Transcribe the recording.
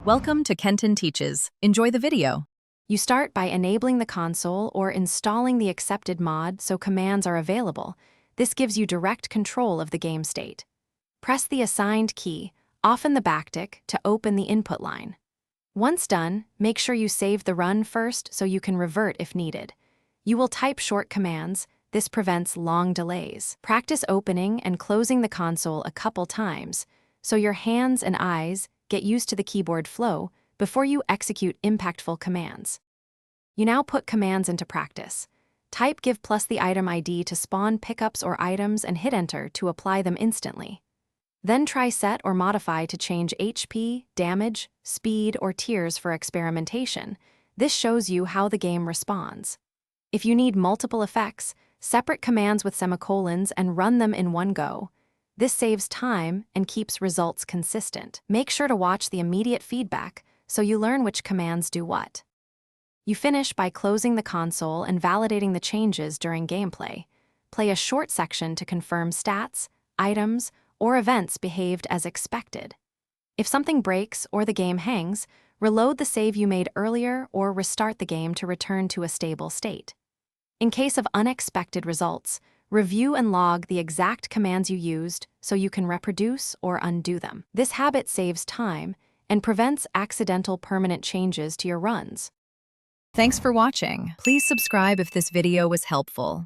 Welcome to Kenton Teaches. Enjoy the video. You start by enabling the console or installing the accepted mod so commands are available. This gives you direct control of the game state. Press the assigned key, often the backtick, to open the input line. Once done, make sure you save the run first so you can revert if needed. You will type short commands. This prevents long delays. Practice opening and closing the console a couple times so your hands and eyes get used to the keyboard flow before you execute impactful commands. You now put commands into practice. Type give plus the item ID to spawn pickups or items and hit enter to apply them instantly. Then try set or modify to change HP, damage, speed, or tiers for experimentation. This shows you how the game responds. If you need multiple effects, separate commands with semicolons and run them in one go. This saves time and keeps results consistent. Make sure to watch the immediate feedback so you learn which commands do what. You finish by closing the console and validating the changes during gameplay. Play a short section to confirm stats, items, or events behaved as expected. If something breaks or the game hangs, reload the save you made earlier or restart the game to return to a stable state. In case of unexpected results, review and log the exact commands you used so you can reproduce or undo them. This habit saves time and prevents accidental permanent changes to your runs. Thanks for watching. Please subscribe if this video was helpful.